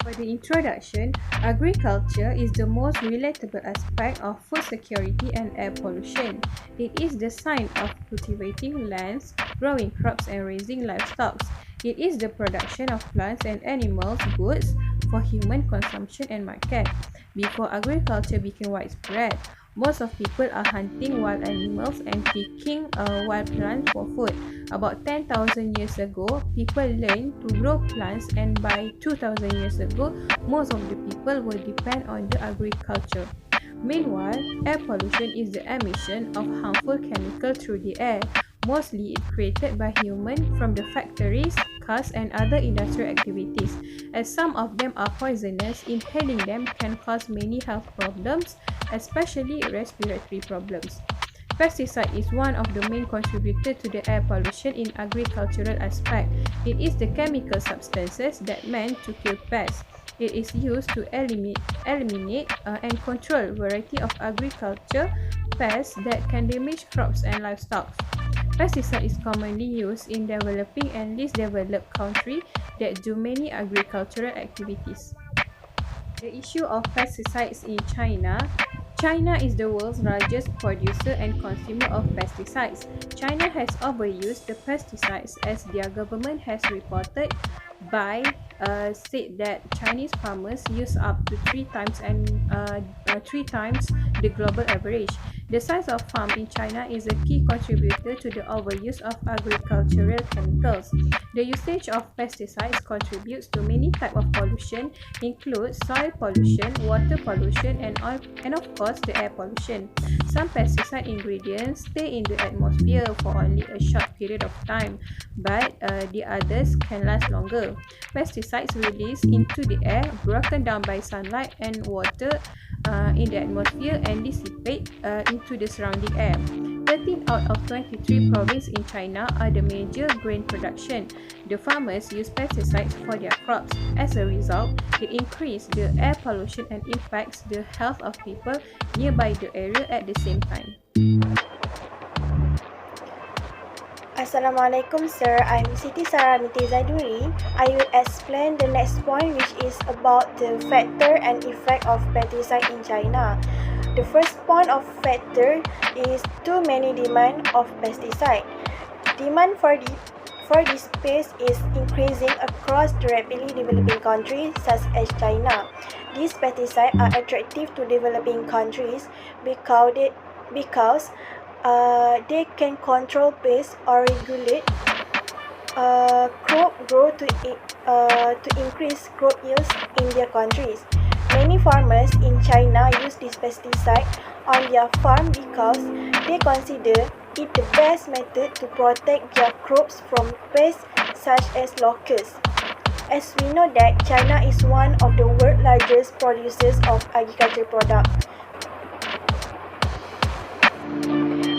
For the introduction, agriculture is the most relatable aspect of food security and air pollution. It is the science of cultivating lands, growing crops and raising livestock. It is the production of plants and animals goods for human consumption and market. Before agriculture became widespread, most of people are hunting wild animals and picking wild plants for food. About 10,000 years ago, people learned to grow plants, and by 2,000 years ago, most of the people will depend on the agriculture. Meanwhile, air pollution is the emission of harmful chemicals through the air, mostly created by humans from the factories, cars, and other industrial activities. As some of them are poisonous, inhaling them can cause many health problems, especially respiratory problems. Pesticide is one of the main contributors to the air pollution in agricultural aspect. It is the chemical substances that meant to kill pests. It is used to eliminate and control variety of agriculture pests that can damage crops and livestock. Pesticide is commonly used in developing and least developed countries that do many agricultural activities. The issue of pesticides in China. China is the world's largest producer and consumer of pesticides. China has overused the pesticides as their government has reported said that Chinese farmers use up to three times the global average. The size of farm in China is a key contributor to the overuse of agricultural chemicals. The usage of pesticides contributes to many types of pollution, include soil pollution, water pollution, and of course the air pollution. Some pesticide ingredients stay in the atmosphere for only a short period of time, but the others can last longer. Pesticides released into the air, broken down by sunlight and water in the atmosphere, and dissipate into the surrounding air. 13 out of 23 provinces in China are the major grain production. The farmers use pesticides for their crops. As a result, it increases the air pollution and impacts the health of people nearby the area at the same time. Assalamualaikum sir, I'm Siti Saramiti Zaiduri. I will explain the next point, which is about the factor and effect of pesticide in China. The first point of factor is too many demand of pesticide. Demand for this pest is increasing across the rapidly developing countries such as China. These pesticides are attractive to developing countries because they can control pests or regulate crop growth to increase crop yields in their countries. Many farmers in China use this pesticide on their farm because they consider it the best method to protect their crops from pests such as locusts. As we know that China is one of the world's largest producers of agricultural products.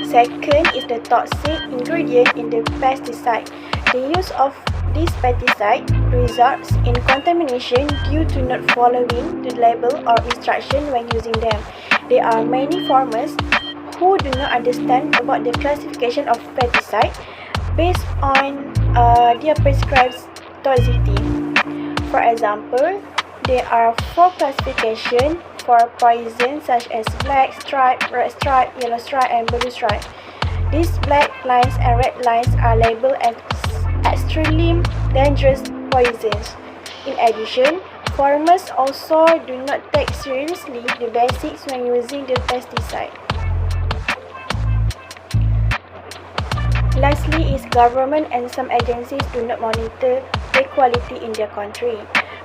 Second is the toxic ingredient in the pesticide. The use of this pesticide results in contamination due to not following the label or instruction when using them. There are many farmers who do not understand about the classification of pesticide based on their prescribed toxicity. For example, there are 4 classifications for poison such as black stripe, red stripe, yellow stripe, and blue stripe. These black lines and red lines are labeled as extremely dangerous poisons. In addition, farmers also do not take seriously the basics when using the pesticide. Lastly is government and some agencies do not monitor the quality in their country.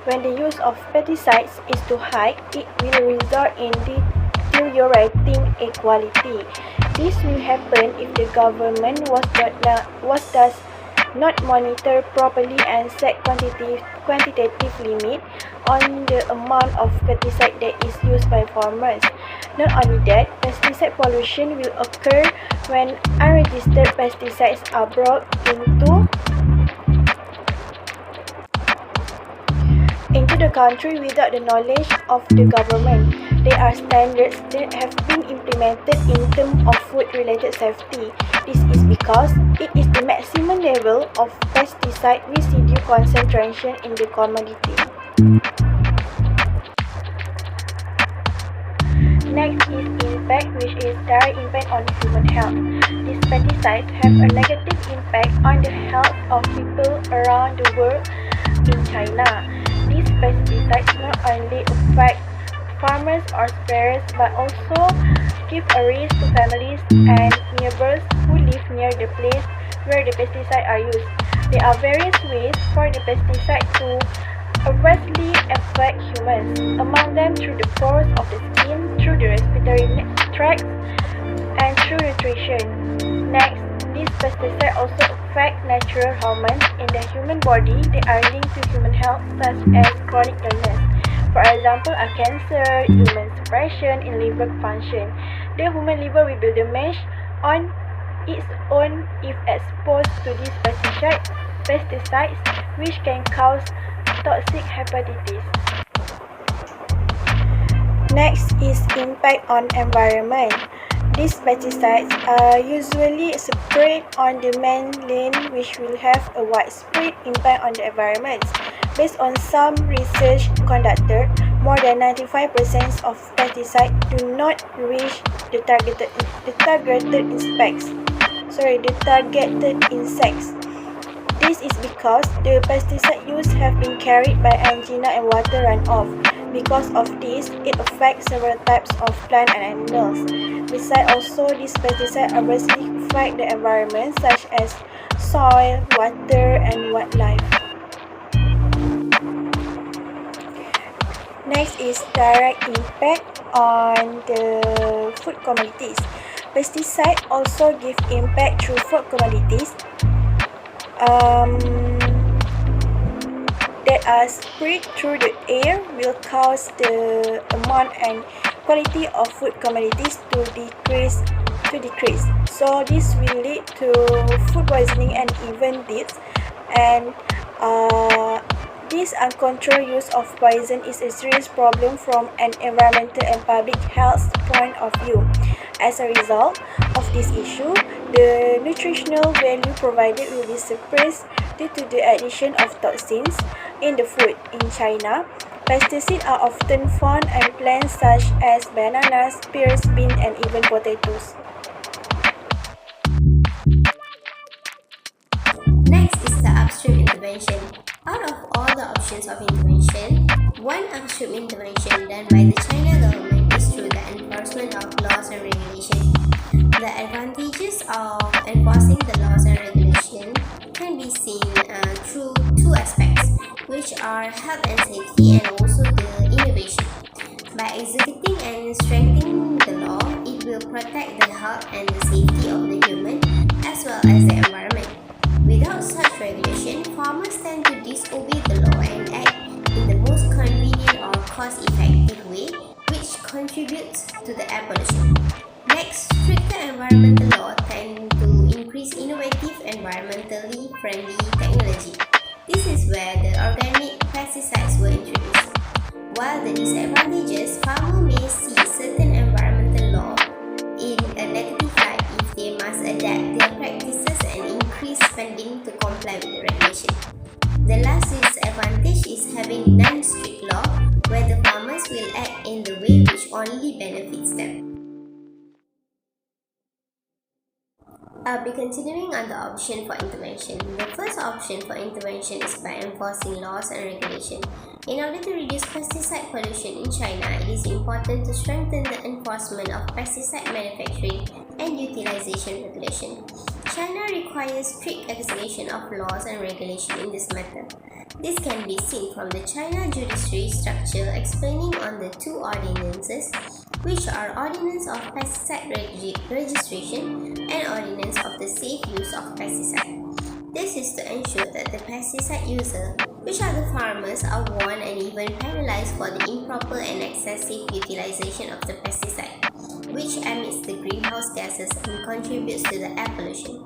When the use of pesticides is too high, it will result in deteriorating air quality. This will happen if the government does not monitor properly and set quantitative limit on the amount of pesticide that is used by farmers. Not only that, pesticide pollution will occur when unregistered pesticides are brought into the country without the knowledge of the government. There are standards that have been implemented in terms of food-related safety. This is because it is the maximum level of pesticide residue concentration in the commodity. Next is impact, which is direct impact on human health. These pesticides have a negative impact on the health of people around the world. In China, these pesticides not only affect farmers or sparrows but also give a risk to families and neighbors who live near the place where the pesticides are used. There are various ways for the pesticide to adversely affect humans, among them through the pores of the skin, through the respiratory tract, and through nutrition. Next, these pesticides also affect natural hormones in the human body that are linked to human health, such as chronic illness. For example, cancer, immune suppression, and liver function. The human liver will be damaged on its own if exposed to these pesticides, which can cause toxic hepatitis. Next is impact on environment. These pesticides are usually sprayed on the main lane, which will have a widespread impact on the environment. Based on some research conducted, more than 95% of pesticides do not reach the targeted insects. This is because the pesticide use have been carried by angina and water runoff. Because of this, it affects several types of plants and animals. Besides, also these pesticides adversely affect the environment, such as soil, water, and wildlife. Next is direct impact on the food commodities. Pesticides also give impact through food commodities that are spread through the air will cause the amount and quality of food commodities to decrease. So this will lead to food poisoning and even deaths. And this uncontrolled use of poison is a serious problem from an environmental and public health point of view. As a result of this issue, the nutritional value provided will be suppressed due to the addition of toxins in the food. In China, pesticides are often found on plants such as bananas, pears, beans, and even potatoes. Next is the upstream intervention. Out of all the options of intervention, one upstream intervention done by the China government is through the enforcement of laws and regulations. The advantages of enforcing the laws and regulations can be seen through two aspects, which are health and safety and also the innovation. By executing and strengthening the law, it will protect the health and the safety of the human as well as the environment. Without such regulation, farmers tend to disobey the law and act in the most convenient or cost-effective way, which contributes to the air pollution. Next, stricter environmental laws tend to increase innovative, environmentally friendly technology. This is where the organic pesticides were introduced. While the disadvantages, farmers may see certain environmental law in a negative light if they must adapt their practices and increase spending to comply with the regulation. The last disadvantage is having non-strict law, where the farmers will act in the way which only benefits them. I'll be continuing on the option for intervention. The first option for intervention is by enforcing laws and regulation. In order to reduce pesticide pollution in China, it is important to strengthen the enforcement of pesticide manufacturing and utilization regulation. China requires strict execution of laws and regulation in this matter. This can be seen from the China judiciary structure explaining on the two ordinances, which are Ordinance of Pesticide Registration and Ordinance of the Safe Use of Pesticide. This is to ensure that the pesticide user, which are the farmers, are warned and even penalized for the improper and excessive utilization of the pesticide, which emits the greenhouse gases and contributes to the air pollution.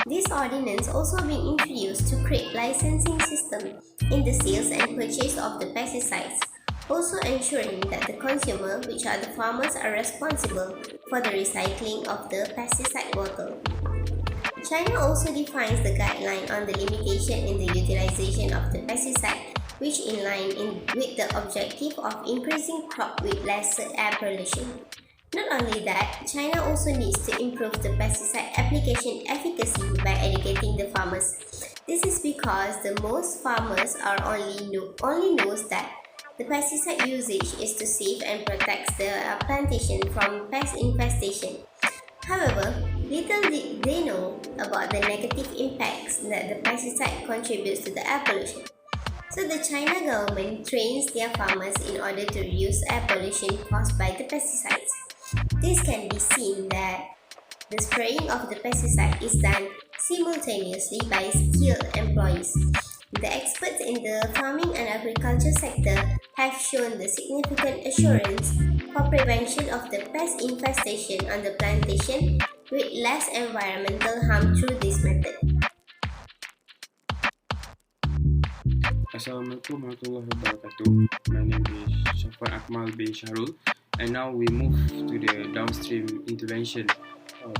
This ordinance also being introduced to create licensing system in the sales and purchase of the pesticides, also ensuring that the consumer, which are the farmers, are responsible for the recycling of the pesticide bottle. China also defines the guideline on the limitation in the utilization of the pesticide, which in line with the objective of increasing crop with lesser air pollution. Not only that, China also needs to improve the pesticide application efficacy by educating the farmers. This is because the most farmers are only knows that the pesticide usage is to save and protect the plantation from pest infestation. However, little did they know about the negative impacts that the pesticide contributes to the air pollution. So the China government trains their farmers in order to reduce air pollution caused by the pesticides. This can be seen that the spraying of the pesticide is done simultaneously by skilled employees. The experts in the farming and agriculture sector have shown the significant assurance for prevention of the pest infestation on the plantation with less environmental harm through this method. Assalamualaikum warahmatullahi wabarakatuh. My name is Shafwan Akmal bin Shahrul, and now we move to the downstream intervention.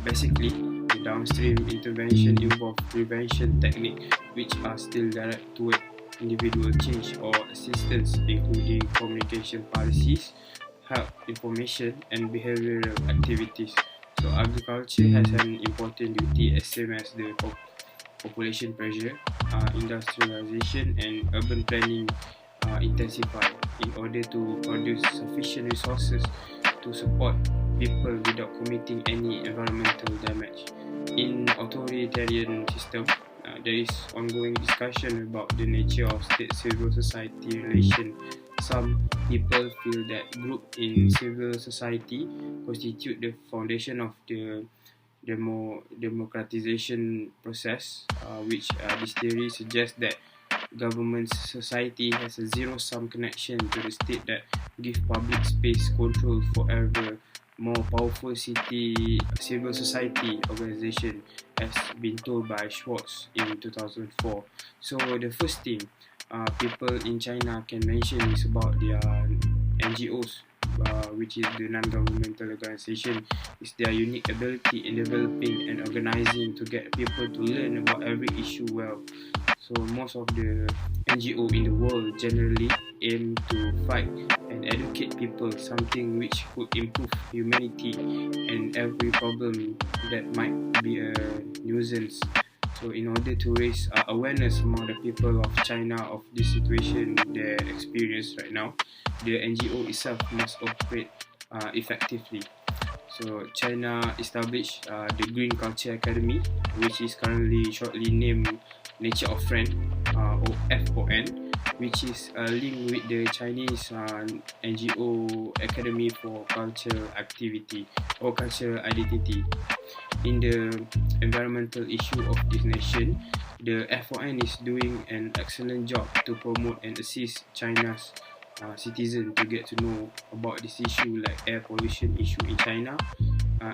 Basically, the downstream intervention involves prevention techniques which are still direct toward individual change or assistance, including communication policies, health information, and behavioral activities. So, agriculture has an important duty as same as the population pressure, industrialization, and urban planning intensify in order to produce sufficient resources to support people without committing any environmental damage. In authoritarian system, there is ongoing discussion about the nature of state-civil society relation. Some people feel that groups in civil society constitute the foundation of the democratization process, which this theory suggests that government society has a zero-sum connection to the state that give public space control for ever more powerful civil society organization, as been told by Schwartz in 2004. So the first thing people in China can mention is about their NGOs, which is the non-governmental organization, is their unique ability in developing and organizing to get people to learn about every issue well. So most of the NGO in the world generally aim to fight and educate people, something which could improve humanity and every problem that might be a nuisance. So in order to raise awareness among the people of China of this situation they experience right now, the NGO itself must operate effectively. So China established the Green Culture Academy, which is currently shortly named Nature of Friend, or FON, which is linked with the Chinese NGO Academy for Cultural Activity or Cultural Identity. In the environmental issue of this nation, the FON is doing an excellent job to promote and assist China's citizens to get to know about this issue like air pollution issue in China,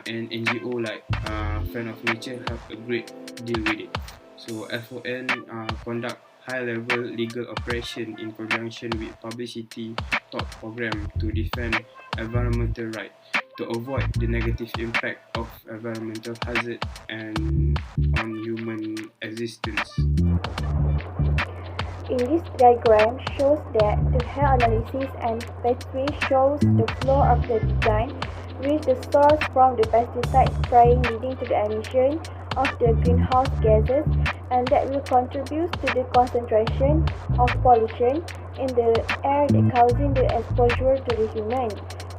and NGO like Friend of Nature have a great deal with it. So FON conduct high-level legal operation in conjunction with publicity talk program to defend environmental rights, to avoid the negative impact of environmental hazard and on human existence. In this diagram shows that the hair analysis and pathway shows the flow of the design with the source from the pesticide spraying leading to the emission of the greenhouse gases, and that will contribute to the concentration of pollution in the air that causing the exposure to the human,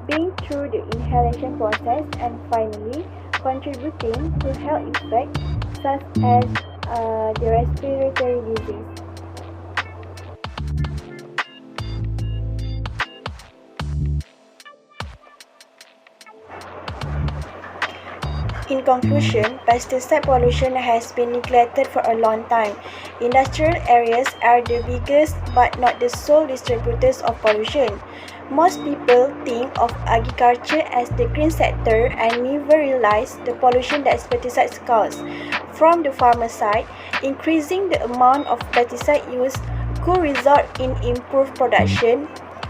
being through the inhalation process, and finally contributing to health effects such as the respiratory disease. In conclusion, pesticide pollution has been neglected for a long time. Industrial areas are the biggest but not the sole distributors of pollution. Most people think of agriculture as the green sector and never realize the pollution that pesticides cause. From the farmer side, increasing the amount of pesticide use could result in improved production.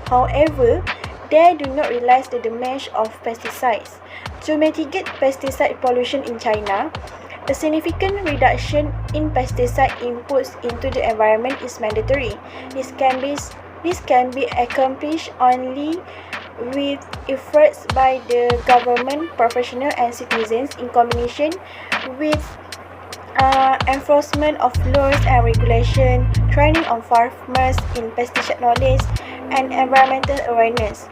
However, they do not realize the damage of pesticides. To mitigate pesticide pollution in China, a significant reduction in pesticide inputs into the environment is mandatory. This can be accomplished only with efforts by the government, professionals and citizens in combination with enforcement of laws and regulation, training on farmers in pesticide knowledge, and environmental awareness.